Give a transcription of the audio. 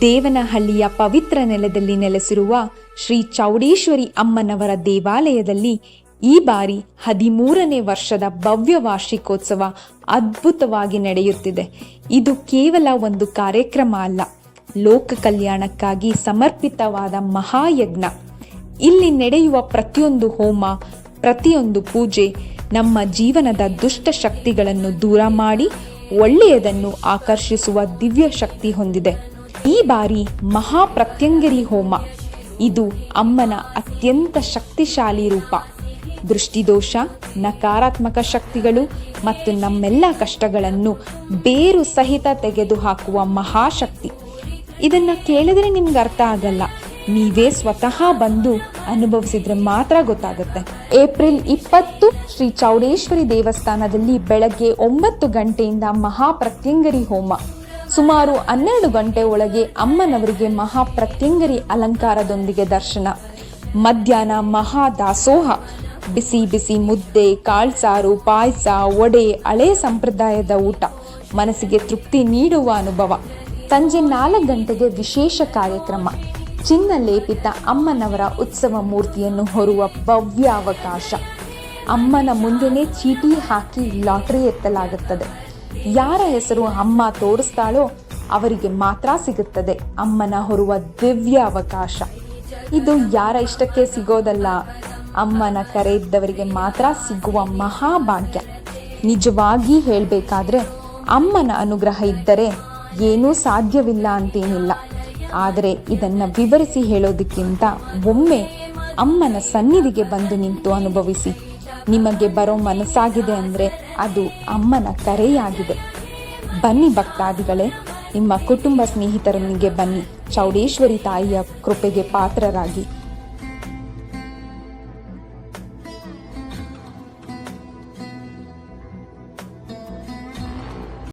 ದೇವನಹಳ್ಳಿಯ ಪವಿತ್ರ ನೆಲದಲ್ಲಿ ನೆಲೆಸಿರುವ ಶ್ರೀ ಚೌಡೇಶ್ವರಿ ಅಮ್ಮನವರ ದೇವಾಲಯದಲ್ಲಿ ಈ ಬಾರಿ 13ನೇ ವರ್ಷದ ಭವ್ಯ ವಾರ್ಷಿಕೋತ್ಸವ ಅದ್ಭುತವಾಗಿ ನಡೆಯುತ್ತಿದೆ. ಇದು ಕೇವಲ ಒಂದು ಕಾರ್ಯಕ್ರಮ ಅಲ್ಲ, ಲೋಕ ಕಲ್ಯಾಣಕ್ಕಾಗಿ ಸಮರ್ಪಿತವಾದ ಮಹಾಯಜ್ಞ. ಇಲ್ಲಿ ನಡೆಯುವ ಪ್ರತಿಯೊಂದು ಹೋಮ, ಪ್ರತಿಯೊಂದು ಪೂಜೆ ನಮ್ಮ ಜೀವನದ ದುಷ್ಟ ಶಕ್ತಿಗಳನ್ನು ದೂರ ಮಾಡಿ ಒಳ್ಳೆಯದನ್ನು ಆಕರ್ಷಿಸುವ ದಿವ್ಯ ಶಕ್ತಿ ಹೊಂದಿದೆ. ಈ ಬಾರಿ ಮಹಾಪ್ರತ್ಯಂಗಿರಿ ಹೋಮ, ಇದು ಅಮ್ಮನ ಅತ್ಯಂತ ಶಕ್ತಿಶಾಲಿ ರೂಪ. ದೃಷ್ಟಿದೋಷ, ನಕಾರಾತ್ಮಕ ಶಕ್ತಿಗಳು ಮತ್ತು ನಮ್ಮೆಲ್ಲ ಕಷ್ಟಗಳನ್ನು ಬೇರು ಸಹಿತ ತೆಗೆದುಹಾಕುವ ಮಹಾಶಕ್ತಿ. ಇದನ್ನು ಕೇಳಿದ್ರೆ ನಿಮ್ಗೆ ಅರ್ಥ ಆಗಲ್ಲ, ನೀವೇ ಸ್ವತಃ ಬಂದು ಅನುಭವಿಸಿದ್ರೆ ಮಾತ್ರ ಗೊತ್ತಾಗುತ್ತೆ. ಏಪ್ರಿಲ್ 20 ಶ್ರೀ ಚೌಡೇಶ್ವರಿ ದೇವಸ್ಥಾನದಲ್ಲಿ ಬೆಳಗ್ಗೆ 9 ಗಂಟೆಯಿಂದ ಮಹಾಪ್ರತ್ಯಂಗಿರಿ ಹೋಮ. ಸುಮಾರು 12 ಗಂಟೆ ಒಳಗೆ ಅಮ್ಮನವರಿಗೆ ಮಹಾಪ್ರತ್ಯಂಗಿರಿ ಅಲಂಕಾರದೊಂದಿಗೆ ದರ್ಶನ. ಮಧ್ಯಾಹ್ನ ಮಹಾದಾಸೋಹ, ಬಿಸಿ ಬಿಸಿ ಮುದ್ದೆ, ಕಾಳ್ಸಾರು, ಪಾಯಸ, ವಡೆ, ಹಳೆ ಸಂಪ್ರದಾಯದ ಊಟ, ಮನಸ್ಸಿಗೆ ತೃಪ್ತಿ ನೀಡುವ ಅನುಭವ. ಸಂಜೆ 4 ಗಂಟೆಗೆ ವಿಶೇಷ ಕಾರ್ಯಕ್ರಮ, ಚಿನ್ನ ಲೇಪಿತ ಅಮ್ಮನವರ ಉತ್ಸವ ಮೂರ್ತಿಯನ್ನು ಹೊರುವ ಭವ್ಯ ಅವಕಾಶ. ಅಮ್ಮನ ಮುಂದೆನೇ ಚೀಟಿ ಹಾಕಿ ಲಾಟರಿ ಎತ್ತಲಾಗುತ್ತದೆ. ಯಾರ ಹೆಸರು ಅಮ್ಮ ತೋರಿಸ್ತಾಳೋ ಅವರಿಗೆ ಮಾತ್ರ ಸಿಗುತ್ತದೆ ಅಮ್ಮನ ಹೊರುವ ದಿವ್ಯ ಅವಕಾಶ. ಇದು ಯಾರ ಇಷ್ಟಕ್ಕೆ ಸಿಗೋದಲ್ಲ, ಅಮ್ಮನ ಕರೆ ಇದ್ದವರಿಗೆ ಮಾತ್ರ ಸಿಗುವ ಮಹಾಭಾಗ್ಯ. ನಿಜವಾಗಿ ಹೇಳಬೇಕಾದ್ರೆ ಅಮ್ಮನ ಅನುಗ್ರಹ ಇದ್ದರೆ ಏನೂ ಸಾಧ್ಯವಿಲ್ಲ ಅಂತೇನಿಲ್ಲ. ಆದರೆ ಇದನ್ನು ವಿವರಿಸಿ ಹೇಳೋದಕ್ಕಿಂತ ಒಮ್ಮೆ ಅಮ್ಮನ ಸನ್ನಿಧಿಗೆ ಬಂದು ನಿಂತು ಅನುಭವಿಸಿ. ನಿಮಗೆ ಬರೋ ಮನಸ್ಸಾಗಿದೆ ಅಂದರೆ ಅದು ಅಮ್ಮನ ಕರೆಯಾಗಿದೆ. ಬನ್ನಿ ಭಕ್ತಾದಿಗಳೇ, ನಿಮ್ಮ ಕುಟುಂಬ ಸ್ನೇಹಿತರೊಂದಿಗೆ ಬನ್ನಿ. ಚೌಡೇಶ್ವರಿ ತಾಯಿಯ ಕೃಪೆಗೆ ಪಾತ್ರರಾಗಿ